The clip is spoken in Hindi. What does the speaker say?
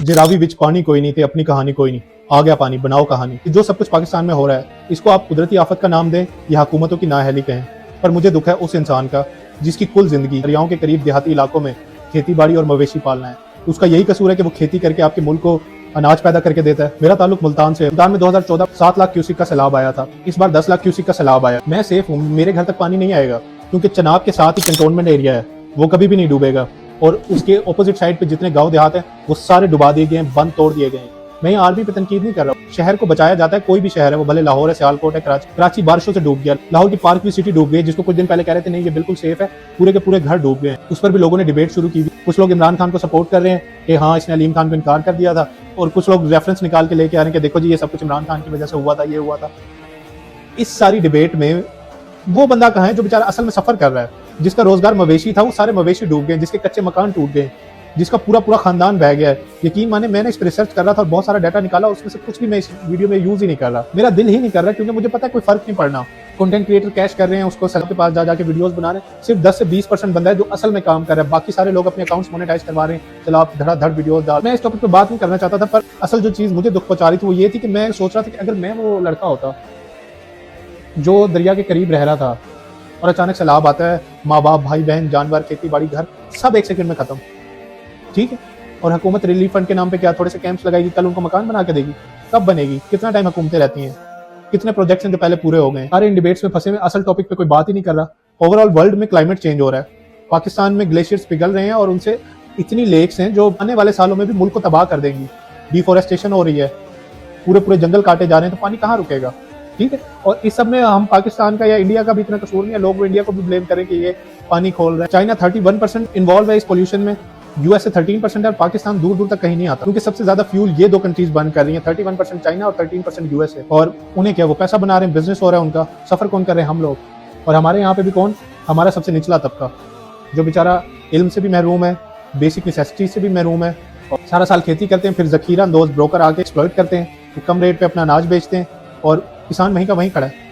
जिरावी विच पानी कोई नहीं थे, अपनी कहानी कोई नहीं, आ गया पानी, बनाओ कहानी। जो सब कुछ पाकिस्तान में हो रहा है, इसको आप कुदरती आफत का नाम दें या हुकूमतों की नाअहली कहें, पर मुझे दुख है उस इंसान का जिसकी कुल जिंदगी दरियाओं के करीब देहाती इलाकों में खेती बाड़ी और मवेशी पालना है। उसका यही कसूर है कि वो खेती करके आपके मुल्क को अनाज पैदा करके देता है। मेरा ताल्लुक मुल्तान से। मुल्तान में 2014 7 लाख क्यूसिक का सैलाब आया था, इस बार 10 लाख क्यूसिक का सैलाब आया। मैं सेफ हूँ, मेरे घर तक पानी नहीं आएगा क्योंकि चनाब के साथ ही कंटोनमेंट एरिया है, वो कभी भी नहीं डूबेगा। और उसके ऑपोजिट साइड पे जितने गांव देहात हैं वो सारे डुबा दिए गए हैं, बंद तोड़ दिए गए हैं। मैं यहाँ आर्मी पे तनकीद नहीं कर रहा हूँ, शहर को बचाया जाता है, कोई भी शहर है, वो भले लाहौर है, सियालकोट है, कराची बारिशों से डूब गया। लाहौर की पार्क भी सिटी डूब गई, जिसको कुछ दिन पहले कह रहे थे नहीं ये बिल्कुल सेफ है, पूरे के पूरे घर डूब गए हैं। उस पर भी लोगों ने डिबेट शुरू की। कुछ लोग इमरान खान को सपोर्ट कर रहे हैं कि हाँ इसने अलीम खान को इनकार कर दिया था, और कुछ लोग रेफरेंस निकाल के लेके आ रहे हैं कि देखो जी ये सब कुछ इमरान खान की वजह से हुआ था, ये हुआ था। इस सारी डिबेट में वो बंदा कहाँ है जो बेचारा असल में सफर कर रहा है, जिसका रोजगार मवेशी था, वो सारे मवेशी डूब गए, जिसके कच्चे मकान टूट गए, जिसका पूरा पूरा खानदान बह गया है। यकीन माने मैंने इस पर रिसर्च कर रहा था और बहुत सारा डाटा निकाला, उसमें से कुछ भी मैं इस वीडियो में यूज ही नहीं कर रहा। मेरा दिल ही नहीं कर रहा क्योंकि मुझे पता है कोई फर्क नहीं पड़ना। कंटेंट क्रिएटर कैश कर रहे हैं, उसको सब के पास जा जाके वीडियोस बना रहे हैं। सिर्फ 10 से 20% बंदा है जो असल में काम कर रहा है, बाकी सारे लोग अपने अकाउंट्स मोनेटाइज करवा रहे हैं। चलो आप धड़ाधड़ वीडियोस डाल। मैं इस टॉपिक पे बात नहीं करना चाहता था, पर असल जो चीज मुझे दुख पहुंचा रही थी वो ये थी कि मैं सोच रहा था कि अगर मैं वो लड़का होता जो दरिया के करीब रह रहा था और अचानक सैलाब आता है, माँ बाप, भाई बहन, जानवर, खेती बाड़ी, घर सब एक सेकंड में खत्म, ठीक है। और हुकूमत रिलीफ फंड के नाम पे क्या थोड़े से कैंप्स लगाएगी, कल उनको मकान बना के देगी? कब बनेगी? कितना टाइम हुकूमतें रहती हैं? कितने प्रोजेक्ट्स हैं जो पहले पूरे हो गए? सारे इन डिबेट्स में फंसे हुए, असल टॉपिक पे कोई बात ही नहीं कर रहा। ओवरऑल वर्ल्ड में क्लाइमेट चेंज हो रहा है, पाकिस्तान में ग्लेशियर्स पिघल रहे हैं और उनसे इतनी लेक्स हैं जो आने वाले सालों में भी मुल्क को तबाह कर देंगी। डिफोरेस्टेशन हो रही है, पूरे पूरे जंगल काटे जा रहे हैं, तो पानी कहाँ रुकेगा? ठीक है। और इस सब में हम पाकिस्तान का या इंडिया का भी इतना कसूर नहीं है। लोग इंडिया को भी ब्लेम करें कि ये पानी खोल रहा है। चाइना 31% इन्वॉल्व है इस पोल्यूशन में, यूएसए 13% है, और पाकिस्तान दूर दूर तक कहीं नहीं आता क्योंकि सबसे ज्यादा फ्यूल ये दो कंट्रीज बर्न कर रही हैं, 31% चाइना और 13% यूएसए। और उन्हें क्या, वो पैसा बना रहे हैं, बिजनेस हो रहा है उनका। सफर कौन कर रहे हैं? हम लोग। और हमारे यहाँ पे भी कौन? हमारा सबसे निचला तबका जो बेचारा इल्म से भी महरूम है, बेसिक नेसेसिटी से भी महरूम है, और सारा साल खेती करते हैं, फिर जखीरा अंदोज ब्रोकर आके एक्सप्लॉइट करते हैं, कम रेट पे अपना अनाज बेचते हैं, और किसान वहीं का वहीं खड़ा है।